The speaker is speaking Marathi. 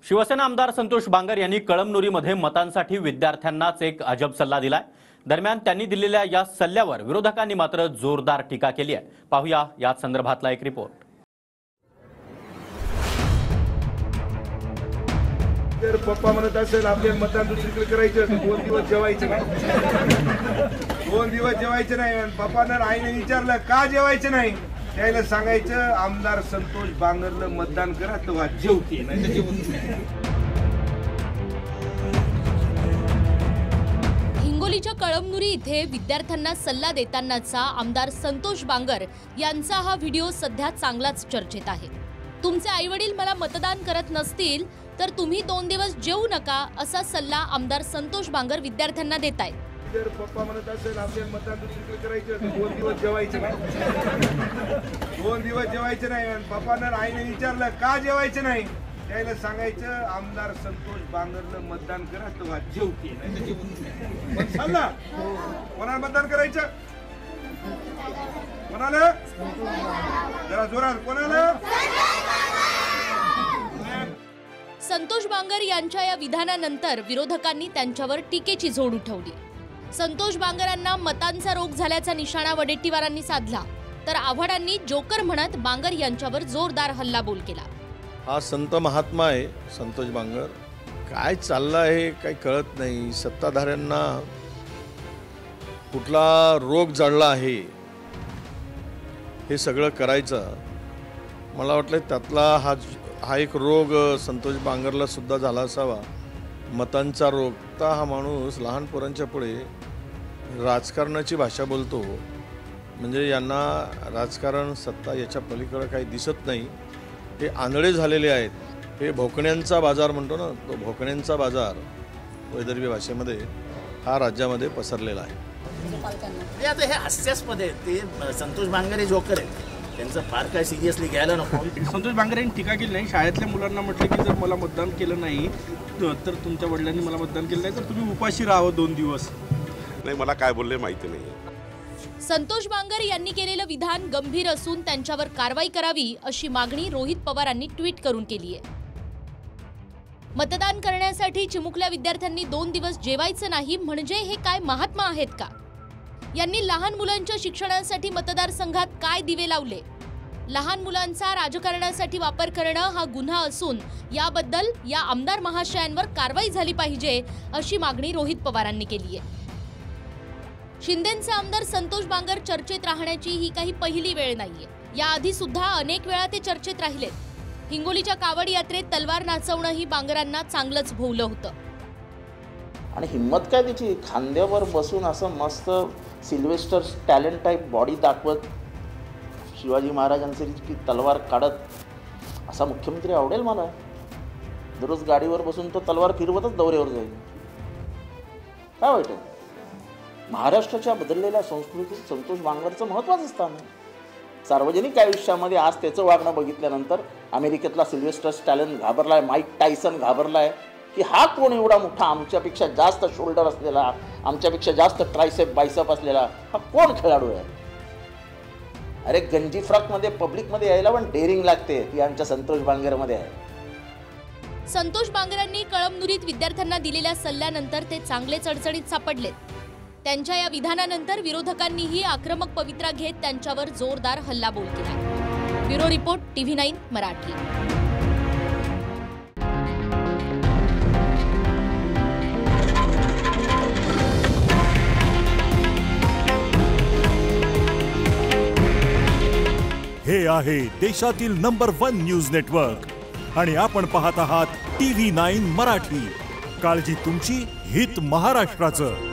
शिवसेना आमदार संतोष बांगर यांनी कळमनुरीमध्ये मतांसाठी विद्यार्थ्यांनाच एक अजब सल्ला दिलाय। दरम्यान त्यांनी दिलेल्या या सल्ल्यावर विरोधकांनी मात्र जोरदार टीका केली आहे। पाहूया या संदर्भातला एक रिपोर्ट। जर पप्पा म्हणत असेल आपल्या मतदान दुसरीकडे करायचं 2 दिवस जेवायचं नाही 2 दिवस जेवायचं नाही आणि पप्पानं आईने विचारलं का जेवायचं नाही त्याला सांगायचं आमदार संतोष बांगरला मतदान करा तेव्हा जेवते नाही तर जेवत नाही। हिंगोलीच्या कळमनुरी इथे विद्यार्थ्यांना सल्ला देतानाचा आमदार संतोष बांगर यांचा हा व्हिडिओ सध्या चांगलाच चर्चेत आहे। तुमचे आईवडील मला मतदान करत नसतील तर तुम्ही 2 दिवस जेवू नका असा सल्ला आमदार संतोष बांगर विद्यार्थ्यांना देतायत। जर पप्पा म्हणत असेल आपल्या मतदान दुसरीकडे करायचं 2 दिवस जेवायचं नाही 2 दिवस जेवायचं नाही आणि पप्पानं आईने विचारलं का जेवायचं नाही त्याला सांगायचं आमदार संतोष बांगरला मतदान करा तेव्हा जेवते नाही तर जेवत नाही। पण सल्ला कोणाला मतदान करायचं कोणाला जरा जोरात कोणाला। संतोष बांगर यांच्या या विधानानंतर विरोधकांनी त्यांच्यावर टीकेची झोड उठवली। संतोष बांगरांना मतांचा रोग झाल्याचा निशाणा वडेट्टीवारांनी साधला तर आव्हाडांनी जोकर म्हणत बांगर यांच्यावर जोरदार हल्लाबोल केला। हा संत महात्मा आहे संतोष बांगर, काय चाललं आहे काही कळत नाही। सत्ताधाऱ्यांना कुठला रोग जडला आहे हे सगळं करायचं, मला वाटलं त्यातला हा एक रोग संतोष बांगरला सुद्धा झाला असावा, मतांचा रोग। तर हा माणूस लहान पोरांच्या पुढे राजकारणाची भाषा बोलतो, म्हणजे यांना राजकारण सत्ता याच्या पलीकडे काही दिसत नाही। हे आंधळे झालेले आहेत। हे भोकण्यांचा बाजार म्हणतो ना, तो भोकण्यांचा बाजार वैदर्भी भाषेमध्ये हा राज्यामध्ये पसरलेला आहे। आता हे हास्यास्पद आहे, ते संतोष बांगर हे जोकर आहेत, त्यांचं फार काय सिरियसली घ्यायला नको। संतोष बांगर यांनी टीका केली नाही। शाळेतल्या मुलांना म्हटलं की जर मला मतदान केलं नाही तर तुमच्या वडिलांनी मला मतदान केलं नाही तर तुम्ही उपाशी राहावं 2 दिवस। नाही, मला काय बोलले माहिती नाही। संतोष बांगर यांनी केलेलं विधान गंभीर असून त्यांच्यावर कारवाई करावी अशी मागणी रोहित पवारांनी ट्विट करून केली आहे। मतदान करण्यासाठी चिमुकल्या विद्यार्थ्यांनी 2 दिवस जेवायचं नाही म्हणजे हे काय महात्मा आहेत का? यांनी लहान मुलांच्या शिक्षणासाठी मतदारसंघात काय दिवे लावले? लहान मुलांचा राजकारणासाठी वापर करणं हा गुन्हा असून याबद्दल या आमदार महाशयांवर कारवाई झाली पाहिजे अशी मागणी रोहित पवारांनी केली आहे। शिंदेंचे आमदार संतोष बांगर चर्चेत राहण्याची ही काही पहिली वेळ नाहीये। याआधी सुद्धा अनेक वेळा ते चर्चेत राहिलेत। हिंगोलीच्या कावड यात्रेत तलवार नाचवणंही बांगरांना चांगलंच भोवलं होतं। आणि हिम्मत काय त्याची, खांद्यावर बसून असं मस्त सिल्वेस्टर टॅलेंट टाईप बॉडी दाखवत शिवाजी महाराजांची तलवार काढत असा मुख्यमंत्री आवडेल मला। दररोज गाडीवर बसून तो तलवार फिरवतच दौऱ्यावर जाईल, काय वाईट आहे? महाराष्ट्राच्या बदललेल्या संस्कृतीत संतोष बांगरचं महत्त्वाचं स्थान आहे। सार्वजनिक आयुष्यामध्ये आज त्याचं वागणं बघितल्यानंतर अमेरिकेतला सिल्वेस्टर स्टॅलन घाबरलाय, माईक टायसन घाबरलाय की हा कोण एवढा मोठा, आमच्यापेक्षा जास्त शोल्डर असलेला, आमच्यापेक्षा जास्त ट्रायसेप बायसेप असलेला हा कोण खेळाडू आहे? अरे गंजी फ्रॉकमध्ये पब्लिकमध्ये यायला पण डेअरिंग लागते, ती आमच्या संतोष बांगरमध्ये आहे। संतोष बांगरांनी कळमनुरीत विद्यार्थ्यांना दिलेल्या सल्ल्यानंतर ते चांगलेच अडचणीत सापडलेत। त्यांच्या या विधानानंतर विरोधकांनीही आक्रमक पवित्रा घेत त्यांच्यावर जोरदार हल्लाबोल केला। Bureau report TV9 Marathi. हे आहे देशातील नंबर 1 न्यूज नेटवर्क आणि आपण पाहत आहात TV9 मराठी। काळजी तुमची, हित महाराष्ट्राचं।